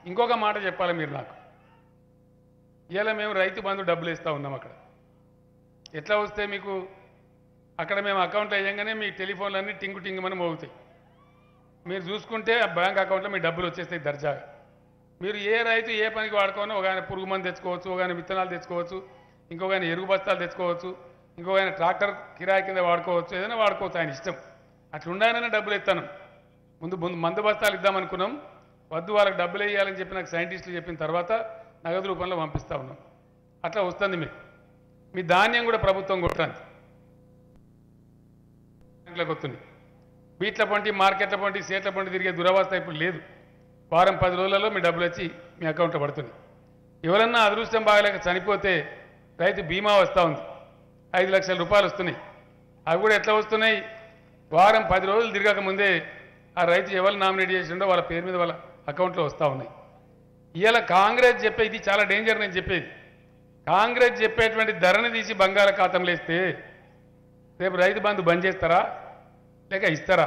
ఇంకొక మాట చెప్పాలి మీరు నాకు. ఇవాళ మేము రైతు బంధు డబ్బులు ఇస్తూ ఉన్నాం. అక్కడ ఎట్లా వస్తే మీకు అక్కడ మేము అకౌంట్లో వేయంగానే మీ టెలిఫోన్లన్నీ టింగు టింగుమని మోగుతాయి. మీరు చూసుకుంటే ఆ బ్యాంక్ అకౌంట్లో మీ డబ్బులు వచ్చేస్తాయి దర్జాగా. మీరు ఏ రైతు ఏ పనికి వాడుకోనో ఒక ఆయన పురుగు మందు తెచ్చుకోవచ్చు, ఒక ఆయన విత్తనాలు తెచ్చుకోవచ్చు, ఇంకొక ఆయన ఎరుగు బస్తాలు తెచ్చుకోవచ్చు, ఇంకొక ఆయన ట్రాక్టర్ కిరాయి కింద వాడుకోవచ్చు, ఏదైనా వాడుకోవచ్చు, ఆయన ఇష్టం. అట్లా ఉండాలనే డబ్బులు ఇస్తాను. ముందు మందు బస్తాలు ఇద్దామనుకున్నాం, వద్దు వాళ్ళకి డబ్బులు వేయాలని చెప్పి నాకు సైంటిస్టులు చెప్పిన తర్వాత నగదు రూపంలో పంపిస్తూ ఉన్నాం. అట్లా వస్తుంది మీకు. మీ ధాన్యం కూడా ప్రభుత్వం కొట్టండి, బ్యాంకులకు వస్తుంది. బీట్ల పంటి మార్కెట్ల పంటి సేట్ల పంటి తిరిగే దురవస్థ ఇప్పుడు లేదు. వారం 10 రోజులలో మీ డబ్బులు వచ్చి మీ అకౌంట్లో పడుతుంది. ఎవరన్నా అదృష్టం బాగలేక చనిపోతే రైతు బీమా వస్తూ ఉంది, 5 లక్షల రూపాయలు వస్తున్నాయి. అవి కూడా ఎట్లా వస్తున్నాయి? వారం 10 రోజులు తిరగక ముందే ఆ రైతు ఎవరు నామినేట్ చేసిండో వాళ్ళ పేరు మీద వాళ్ళ అకౌంట్లో వస్తూ ఉన్నాయి. ఇవాళ కాంగ్రెస్ చెప్పేది చాలా డేంజర్. నేను చెప్పేది కాంగ్రెస్ చెప్పేటువంటి ధరని తీసి బంగాళాఖాతంలో వేస్తే రేపు రైతు బంధు బంద్ చేస్తారా లేక ఇస్తారా?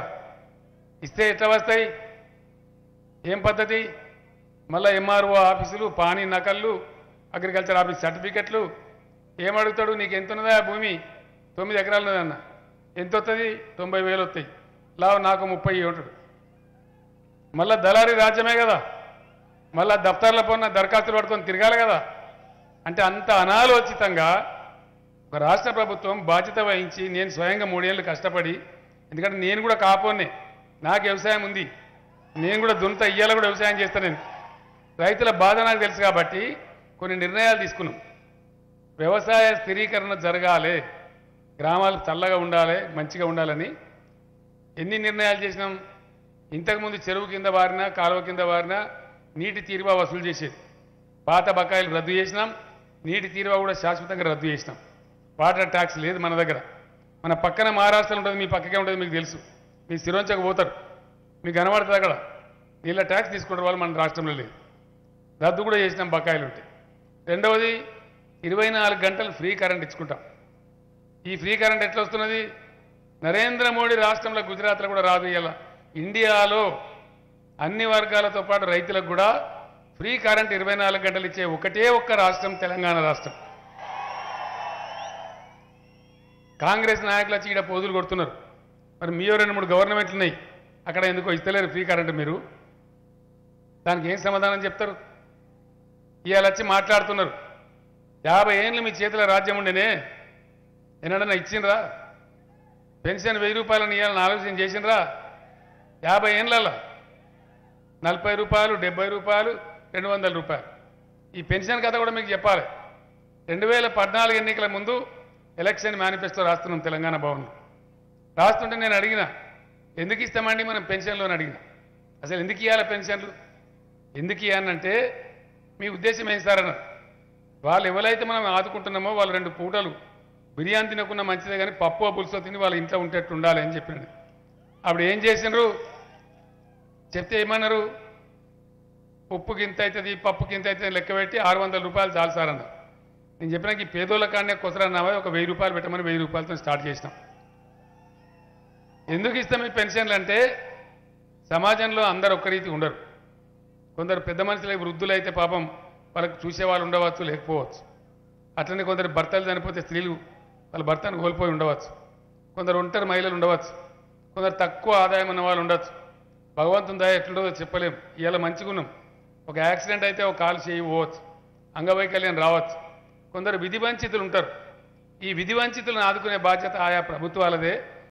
ఇస్తే ఎట్లా వస్తాయి? ఏం పద్ధతి? మళ్ళీ ఎంఆర్ఓ ఆఫీసులు, పానీ నకళ్ళు, అగ్రికల్చర్ ఆఫీస్ సర్టిఫికెట్లు. ఏమడుగుతాడు? నీకు ఎంత ఉన్నదా భూమి? 9 ఎకరాలు ఉన్నదన్న. ఎంత వస్తుంది? 90,000 వస్తాయి. లావు నాకు 30 ఉంటాడు. మళ్ళా దళారీ రాజ్యమే కదా, మళ్ళా దఫ్తర్ల పొన్న దరఖాస్తులు పట్టుకొని తిరగాలి కదా. అంటే అంత అనాలోచితంగా ఒక రాష్ట్ర ప్రభుత్వం బాధ్యత వహించి, నేను స్వయంగా 3 ఏళ్ళు కష్టపడి, ఎందుకంటే నేను కూడా కాపోనే, నాకు వ్యవసాయం ఉంది, నేను కూడా దున్నుతా, ఇయ్యాల కూడా వ్యవసాయం చేస్తాను. నేను రైతుల బాధ నాకు తెలుసు కాబట్టి కొన్ని నిర్ణయాలు తీసుకున్నాం. వ్యవసాయ స్థిరీకరణ జరగాలి, గ్రామాలు చల్లగా ఉండాలి, మంచిగా ఉండాలని ఎన్ని నిర్ణయాలు చేసినాం. ఇంతకుముందు చెరువు కింద వారినా కాలువ కింద వారినా నీటి తీరువా వసూలు చేసేది. పాత బకాయిలు రద్దు చేసినాం, నీటి తీరువా కూడా శాశ్వతంగా రద్దు చేసినాం. వాటర్ ట్యాక్స్ లేదు మన దగ్గర. మన పక్కన మహారాష్ట్రలో ఉంటుంది, మీ పక్కకే ఉంటుంది, మీకు తెలుసు. మీ సిరోంచకు పోతారు, మీకు కనబడుతుంది అక్కడ నీళ్ళ ట్యాక్స్ తీసుకుంటారు వాళ్ళు, మన రాష్ట్రంలో లేదు. రద్దు కూడా చేసినాం బకాయిలు ఉంటే. రెండవది 24 గంటలు ఫ్రీ కరెంట్ ఇచ్చుకుంటాం. ఈ ఫ్రీ కరెంట్ ఎట్లా వస్తున్నది? నరేంద్ర మోడీ రాష్ట్రంలో గుజరాత్లో కూడా రాదు. ఇలా ఇండియాలో అన్ని వర్గాలతో పాటు రైతులకు కూడా ఫ్రీ కరెంట్ 24 గంటలు ఇచ్చే ఒకటే ఒక్క రాష్ట్రం తెలంగాణ రాష్ట్రం. కాంగ్రెస్ నాయకులు వచ్చి ఇక్కడ పోజులు కొడుతున్నారు. మరి మీయో 2-3 గవర్నమెంట్లు ఉన్నాయి, అక్కడ ఎందుకో ఇస్తలేరు ఫ్రీ కరెంట్. మీరు దానికి ఏం సమాధానం చెప్తారు? ఇవాళ వచ్చి మాట్లాడుతున్నారు, 50 ఏళ్ళు మీ చేతిలో రాజ్యం ఉండేనే, ఏనాడన్నా ఇచ్చిండ్రా? పెన్షన్ 1000 రూపాయలని ఇవ్వాలని ఆలోచన చేసిండ్రా? 50 ఏళ్ళల్లో 40 రూపాయలు, 70 రూపాయలు, 200 రూపాయలు. ఈ పెన్షన్ కథ కూడా మీకు చెప్పాలి. 2014 ఎన్నికల ముందు ఎలక్షన్ మేనిఫెస్టో రాస్తున్నాం తెలంగాణ భవన్లో. రాస్తుంటే నేను అడిగిన, ఎందుకు ఇస్తామండి మనం పెన్షన్లో అని అడిగిన. అసలు ఎందుకు ఇవ్వాలి పెన్షన్లు? ఎందుకు ఇవ్వాలంటే మీ ఉద్దేశం ఏం సార్ అన్నారు. వాళ్ళు ఎవరైతే మనం ఆదుకుంటున్నామో వాళ్ళు 2 పూటలు బిర్యానీ తినకుండా మంచిదే, కానీ పప్పు పులుసు తిని వాళ్ళ ఇంట్లో ఉంటేట్టు ఉండాలి అని చెప్పినాడు. అప్పుడు ఏం చేసినారు చెప్తే ఏమన్నారు? ఉప్పుకి ఇంత అవుతుంది, పప్పుకి ఇంత అవుతుంది లెక్క పెట్టి 600 రూపాయలు చాలు సార్ అన్నారు. నేను చెప్పినాక ఈ పేదోళ్ళ కాడనే కొసరన్నావా, ఒక 1000 రూపాయలు పెట్టమని 1000 రూపాయలతో స్టార్ట్ చేసినాం. ఎందుకు ఇస్తాం ఈ పెన్షన్లు అంటే, సమాజంలో అందరు ఒక్క రీతి ఉండరు. కొందరు పెద్ద మనుషులు వృద్ధులు అయితే పాపం వాళ్ళకు చూసేవాళ్ళు ఉండవచ్చు, లేకపోవచ్చు. అట్లనే కొందరు భర్తలు చనిపోతే స్త్రీలు వాళ్ళ భర్తను కోల్పోయి ఉండవచ్చు. కొందరు ఒంటరి మహిళలు ఉండవచ్చు. కొందరు తక్కువ ఆదాయం ఉన్న వాళ్ళు ఉండొచ్చు. భగవంతుని దయ ఎట్లుండదో చెప్పలేం. ఇవాళ మంచిగా ఉన్నాం. ఒక యాక్సిడెంట్ అయితే ఒక కాలు చేయి పోవచ్చు, అంగవైకల్యం రావచ్చు. కొందరు విధి వంచితులు ఉంటారు. ఈ విధి వంచితులను ఆదుకునే బాధ్యత ఆయా ప్రభుత్వాలదే.